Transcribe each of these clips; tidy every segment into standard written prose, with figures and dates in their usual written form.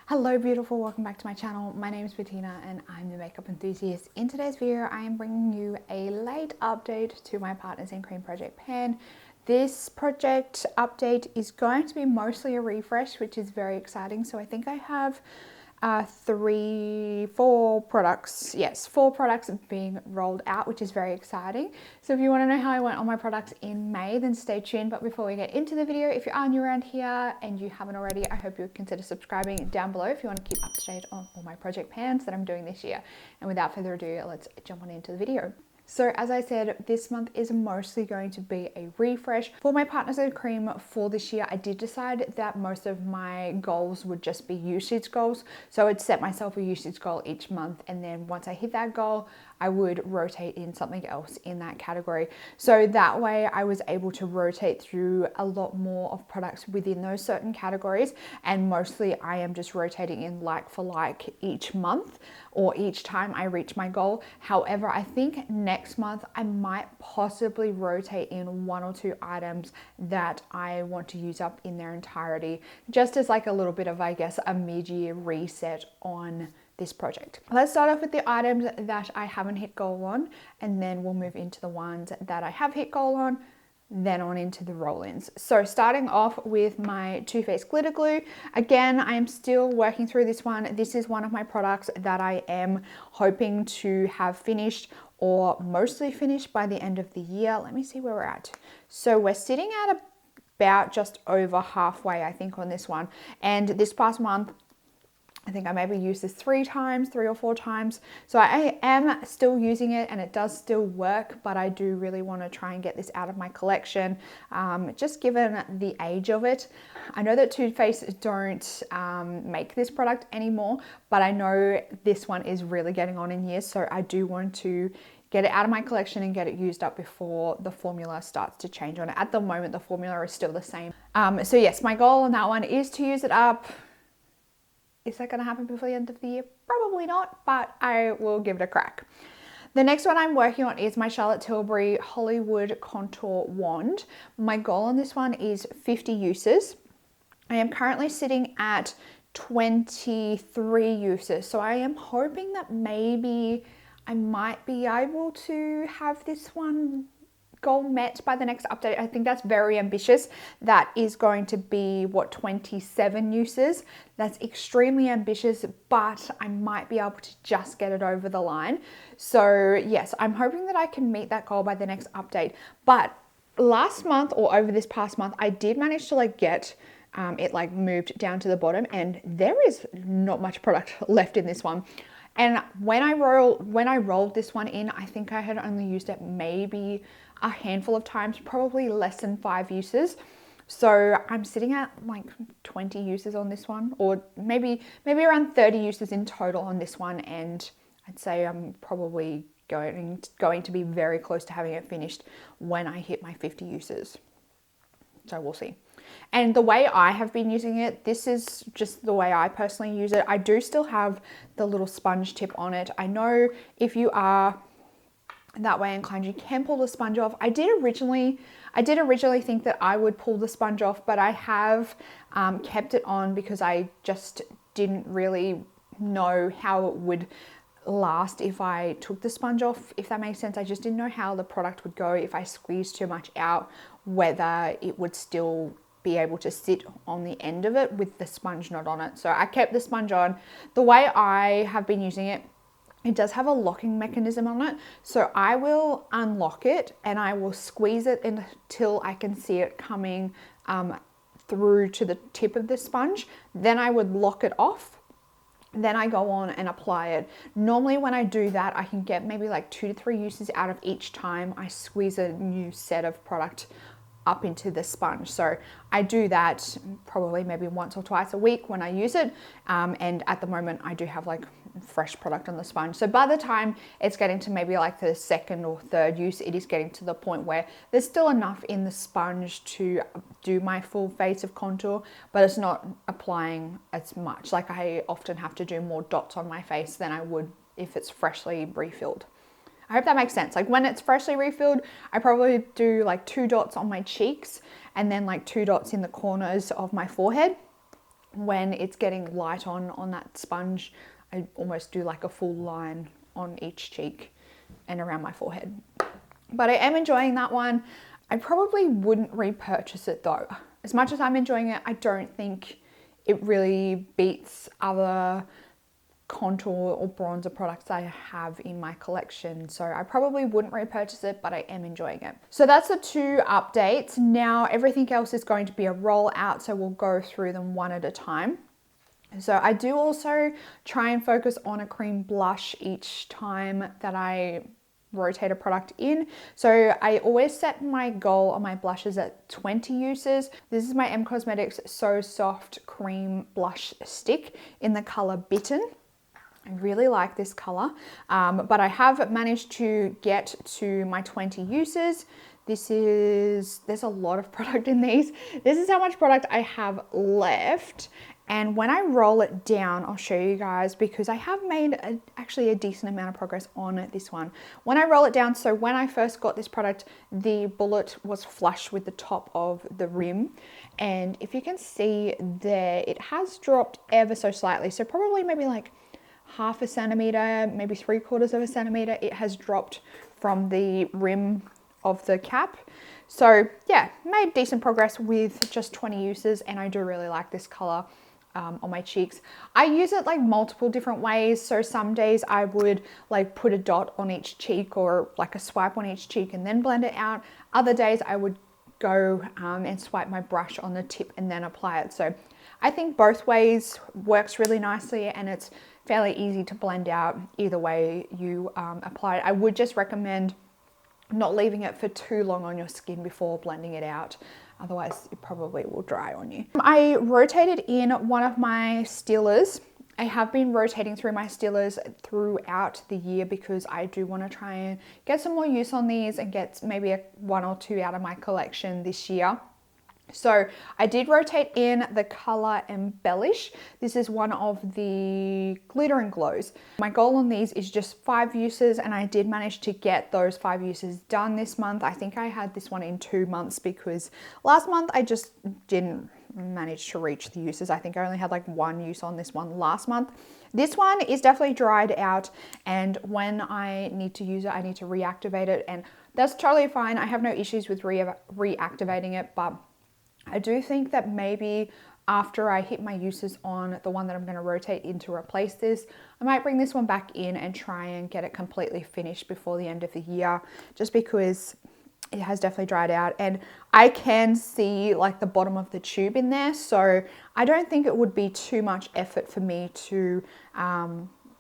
Hello beautiful, welcome back to my channel. My name is Bettina and I'm the makeup enthusiast. In today's video, I am bringing you a late update to my Partners in Cream project pan. This project update is going to be mostly a refresh, which is very exciting. So I think I have four products being rolled out, which is very exciting. So if you want to know how I went on my products in May, then stay tuned. But before we get into the video, if you are new around here and you haven't already, I hope you would consider subscribing down below if you want to keep up to date on all my project pans that I'm doing this year. And without further ado, let's jump on into the video. So as I said, this month is mostly going to be a refresh. For my Partners in Cream for this year, I did decide that most of my goals would just be usage goals. So I'd set myself a usage goal each month, and then once I hit that goal, I would rotate in something else in that category. So that way I was able to rotate through a lot more of products within those certain categories. And mostly I am just rotating in like for like each month or each time I reach my goal. However, I think next month I might possibly rotate in one or two items that I want to use up in their entirety, just as like a little bit of, I guess, a mid-year reset on this project. Let's start off with the items that I haven't hit goal on, and then we'll move into the ones that I have hit goal on, then on into the roll-ins. So starting off with my Too Faced glitter glue. Again, I am still working through this one. This is one of my products that I am hoping to have finished or mostly finished by the end of the year. Let me see where we're at. So we're sitting at about just over halfway, I think, on this one. And this past month, I think I maybe used this three or four times. So I am still using it and it does still work, but I do really want to try and get this out of my collection, just given the age of it. I know that Too Faced don't make this product anymore, but I know this one is really getting on in years. So I do want to get it out of my collection and get it used up before the formula starts to change on it. At the moment, the formula is still the same. So yes, my goal on that one is to use it up. Is that going to happen before the end of the year? Probably not, but I will give it a crack. The next one I'm working on is my Charlotte Tilbury Hollywood Contour Wand. My goal on this one is 50 uses. I am currently sitting at 23 uses. So I am hoping that maybe I might be able to have this one goal met by the next update. I think that's very ambitious. That is going to be, what, 27 uses. That's extremely ambitious, but I might be able to just get it over the line. So yes, I'm hoping that I can meet that goal by the next update. But last month, or over this past month, I did manage to get it moved down to the bottom, and there is not much product left in this one. And when I rolled this one in, I think I had only used it maybe a handful of times, probably less than 5 uses. So I'm sitting at like 20 uses on this one, or maybe around 30 uses in total on this one. And I'd say I'm probably going to be very close to having it finished when I hit my 50 uses. So we'll see. And the way I have been using it, this is just the way I personally use it. I do still have the little sponge tip on it. I know if you are that way inclined, you can pull the sponge off. I did originally think that I would pull the sponge off, but I have kept it on because I just didn't really know how it would last if I took the sponge off, if that makes sense. I just didn't know how the product would go if I squeezed too much out, whether it would still be able to sit on the end of it with the sponge not on it. So I kept the sponge on. The way I have been using it, it does have a locking mechanism on it. So I will unlock it and I will squeeze it until I can see it coming through to the tip of the sponge. Then I would lock it off. Then I go on and apply it. Normally when I do that, I can get maybe like 2 to 3 uses out of each time I squeeze a new set of product up into the sponge. So I do that probably maybe once or twice a week when I use it. And at the moment I do have like fresh product on the sponge. So by the time it's getting to maybe like the second or third use, it is getting to the point where there's still enough in the sponge to do my full face of contour, but it's not applying as much. Like I often have to do more dots on my face than I would if it's freshly refilled. I hope that makes sense. Like when it's freshly refilled, I probably do like 2 dots on my cheeks and then like 2 dots in the corners of my forehead. When it's getting light on that sponge, I almost do like a full line on each cheek and around my forehead. But I am enjoying that one. I probably wouldn't repurchase it though. As much as I'm enjoying it, I don't think it really beats other contour or bronzer products I have in my collection. So I probably wouldn't repurchase it, but I am enjoying it. So that's the 2 updates. Now everything else is going to be a rollout, so we'll go through them one at a time. So I do also try and focus on a cream blush each time that I rotate a product in. So I always set my goal on my blushes at 20 uses. This is my M Cosmetics So Soft Cream Blush Stick in the color Bitten. I really like this color, but I have managed to get to my 20 uses. There's a lot of product in these. This is how much product I have left. And when I roll it down, I'll show you guys, because I have made actually a decent amount of progress on this one. When I roll it down, so when I first got this product, the bullet was flush with the top of the rim. And if you can see there, it has dropped ever so slightly. So probably maybe like 1/2 centimeter, maybe 3/4 centimeter. It has dropped from the rim of the cap. So yeah, made decent progress with just 20 uses, and I do really like this color on my cheeks. I use it like multiple different ways. So some days I would like put a dot on each cheek or like a swipe on each cheek and then blend it out. Other days I would go and swipe my brush on the tip and then apply it. So I think both ways works really nicely, and it's fairly easy to blend out either way you apply it. I would just recommend not leaving it for too long on your skin before blending it out. Otherwise, it probably will dry on you. I rotated in one of my stillers. I have been rotating through my stillers throughout the year because I do want to try and get some more use on these and get maybe 1 or 2 out of my collection this year. So I did rotate in the color Embellish. This is one of the glitter and glows. My goal on these is just 5 uses, and I did manage to get those 5 uses done this month. I think I had this one in 2 months because last month I just didn't manage to reach the uses. I think I only had like 1 use on this one last month. This one is definitely dried out, and when I need to use it, I need to reactivate it, and that's totally fine. I have no issues with reactivating it, but I do think that maybe after I hit my uses on the one that I'm going to rotate in to replace this, I might bring this one back in and try and get it completely finished before the end of the year, just because it has definitely dried out and I can see like the bottom of the tube in there. So I don't think it would be too much effort for me to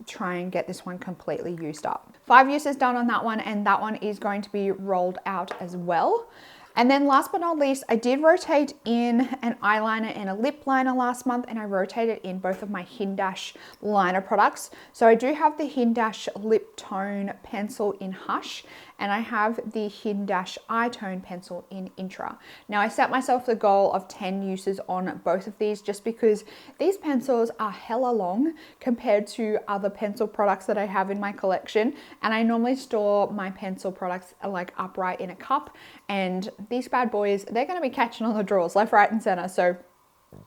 try and get this one completely used up. 5 uses done on that one, and that one is going to be rolled out as well. And then last but not least, I did rotate in an eyeliner and a lip liner last month, and I rotated in both of my Hindash liner products. So I do have the Hindash Lip Tone Pencil in Hush, and I have the Hindash Eye Tone Pencil in Intra. Now I set myself the goal of 10 uses on both of these just because these pencils are hella long compared to other pencil products that I have in my collection. And I normally store my pencil products like upright in a cup, and these bad boys, they're gonna be catching on the drawers left, right, and center. So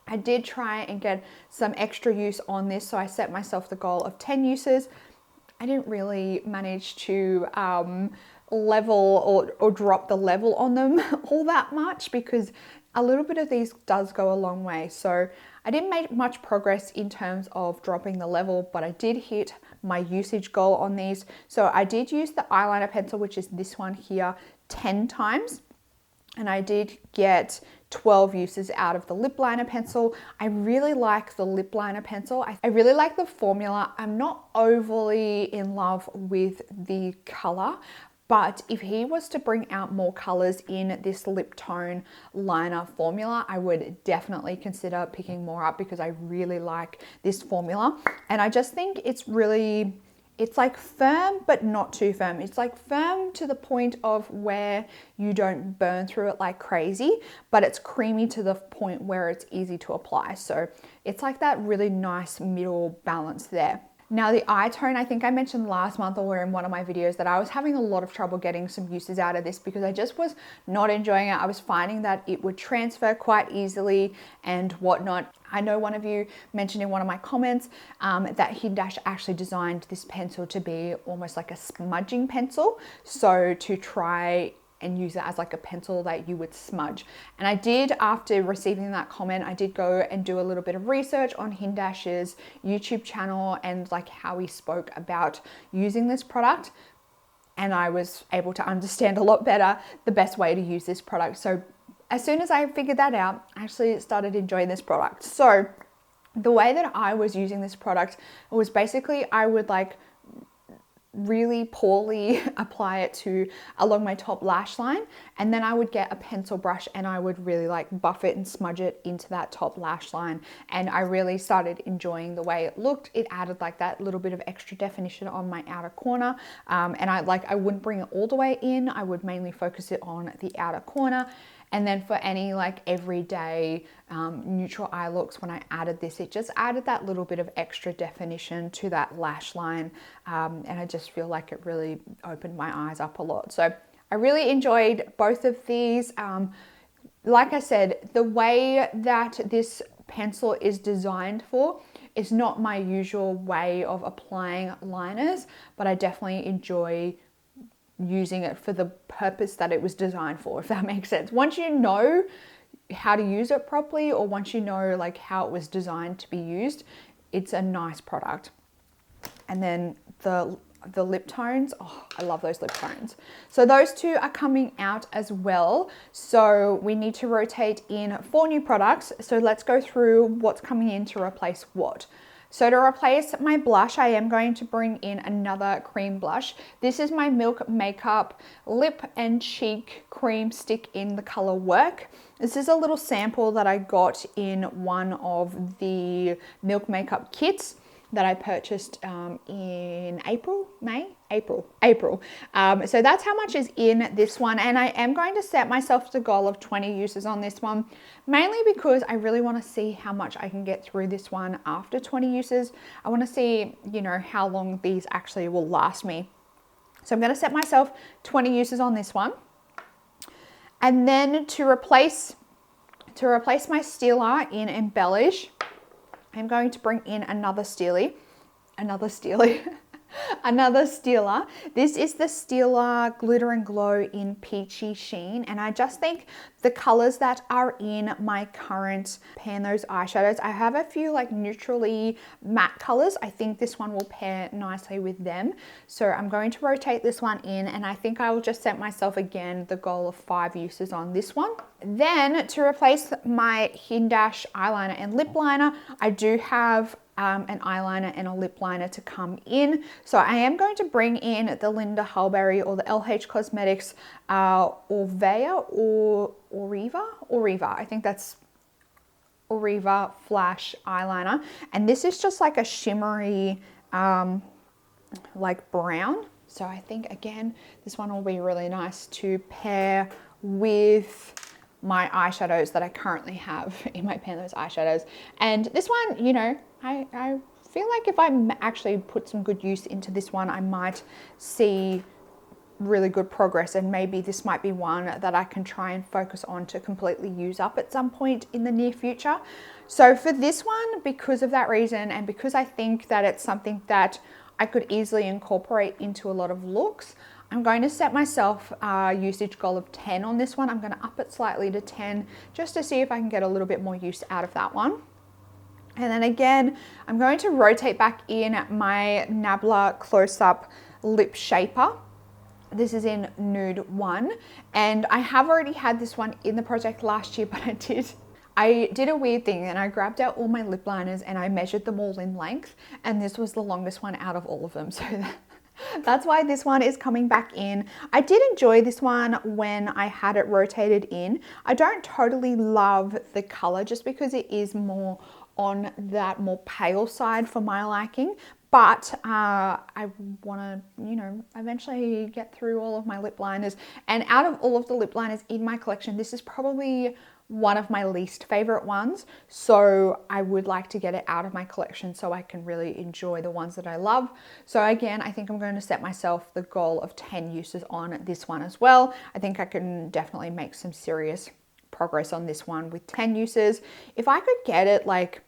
I did try and get some extra use on this. So I set myself the goal of 10 uses. I didn't really manage to level or drop the level on them all that much because a little bit of these does go a long way. So I didn't make much progress in terms of dropping the level, but I did hit my usage goal on these. So I did use the eyeliner pencil, which is this one here, 10 times. And I did get 12 uses out of the lip liner pencil. I really like the lip liner pencil. I really like the formula. I'm not overly in love with the color, but if he was to bring out more colors in this lip tone liner formula, I would definitely consider picking more up because I really like this formula. And I just think it's really, it's like firm, but not too firm. It's like firm to the point of where you don't burn through it like crazy, but it's creamy to the point where it's easy to apply. So it's like that really nice middle balance there. Now the eye tone, I think I mentioned last month or in one of my videos that I was having a lot of trouble getting some uses out of this because I just was not enjoying it. I was finding that it would transfer quite easily and whatnot. I know one of you mentioned in one of my comments that Hindash actually designed this pencil to be almost like a smudging pencil. So to try and use it as like a pencil that you would smudge. And I did, after receiving that comment, I did go and do a little bit of research on Hindash's YouTube channel and like how he spoke about using this product. And I was able to understand a lot better the best way to use this product. So as soon as I figured that out, I actually started enjoying this product. So the way that I was using this product was basically I would like really poorly apply it to along my top lash line, and then I would get a pencil brush and I would really like buff it and smudge it into that top lash line. And I really started enjoying the way it looked. It added like that little bit of extra definition on my outer corner, and I wouldn't bring it all the way in. I would mainly focus it on the outer corner. And then for any like everyday neutral eye looks, when I added this, it just added that little bit of extra definition to that lash line. And I just feel like it really opened my eyes up a lot. So I really enjoyed both of these. Like I said, the way that this pencil is designed for is not my usual way of applying liners, but I definitely enjoy using it for the purpose that it was designed for, if that makes sense. Once you know how to use it properly, or once you know like how it was designed to be used, it's a nice product. And then the lip tones, oh, I love those lip tones. So those two are coming out as well. So we need to rotate in 4 new products. So let's go through what's coming in to replace what. So to replace my blush, I am going to bring in another cream blush. This is my Milk Makeup Lip and Cheek Cream Stick in the color Work. This is a little sample that I got in one of the Milk Makeup kits that I purchased in April. So that's how much is in this one. And I am going to set myself the goal of 20 uses on this one, mainly because I really want to see how much I can get through this one after 20 uses. I want to see, you know, how long these actually will last me. So I'm going to set myself 20 uses on this one. And then to replace my Steeler in Embellish, I'm going to bring in another Steeler. This is the Steeler Glitter and Glow in Peachy Sheen, and I just think the colors that are in my current Pan Those eyeshadows, I have a few like neutrally matte colors. I think this one will pair nicely with them. So I'm going to rotate this one in, and I think I will just set myself again the goal of 5 uses on this one. Then to replace my Hindash eyeliner and lip liner, I do have an eyeliner and a lip liner to come in. So I am going to bring in the Linda Hulberry or the LH Cosmetics Orvea or Oriva. I think that's Oriva Flash eyeliner. And this is just like a shimmery like brown. So I think again, this one will be really nice to pair with my eyeshadows that I currently have in my Pan Those eyeshadows. And this one, you know, I feel like if I actually put some good use into this one, I might see really good progress, and maybe this might be one that I can try and focus on to completely use up at some point in the near future. So for this one, because of that reason, and because I think that it's something that I could easily incorporate into a lot of looks, I'm going to set myself a usage goal of 10 on this one. I'm going to up it slightly to 10 just to see if I can get a little bit more use out of that one. And then again, I'm going to rotate back in my Nabla Close-Up Lip Shaper. This is in Nude 1, and I have already had this one in the project last year, but I did a weird thing, and I grabbed out all my lip liners and I measured them all in length, and this was the longest one out of all of them. So that's why this one is coming back in. I did enjoy this one when I had it rotated in. I don't totally love the color just because it is more on that more pale side for my liking, but I want to, you know, eventually get through all of my lip liners. And out of all of the lip liners in my collection, this is probably one of my least favorite ones. So I would like to get it out of my collection so I can really enjoy the ones that I love. So again, I think I'm going to set myself the goal of 10 uses on this one as well. I think I can definitely make some serious progress on this one with 10 uses. If I could get it, like,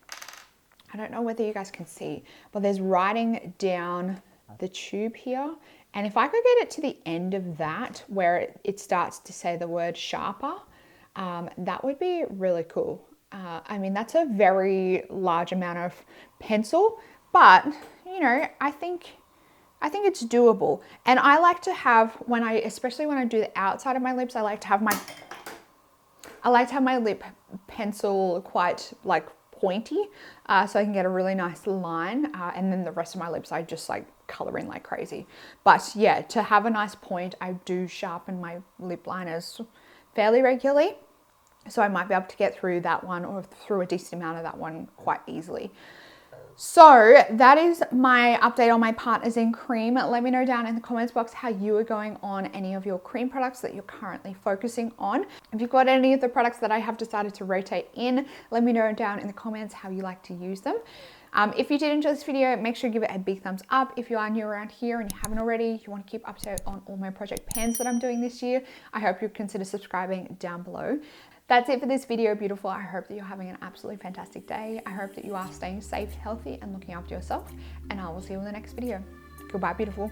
I don't know whether you guys can see, but there's writing down the tube here. And if I could get it to the end of that, where it starts to say the word sharper, that would be really cool. I mean, that's a very large amount of pencil, but you know, I think it's doable. And I like to have, especially when I do the outside of my lips, I like to have my lip pencil quite like pointy, so I can get a really nice line, and then the rest of my lips I just like color in like crazy. But yeah, to have a nice point, I do sharpen my lip liners fairly regularly, so I might be able to get through that one, or through a decent amount of that one, quite easily. So that is my update on my Partners in Cream. Let me know down in the comments box how you are going on any of your cream products that you're currently focusing on. If you've got any of the products that I have decided to rotate in, let me know down in the comments how you like to use them. If you did enjoy this video, make sure you give it a big thumbs up. If you are new around here and you haven't already, you want to keep up to date on all my project pans that I'm doing this year, I hope you consider subscribing down below. That's it for this video, beautiful. I hope that you're having an absolutely fantastic day. I hope that you are staying safe, healthy, and looking after yourself. And I will see you in the next video. Goodbye, beautiful.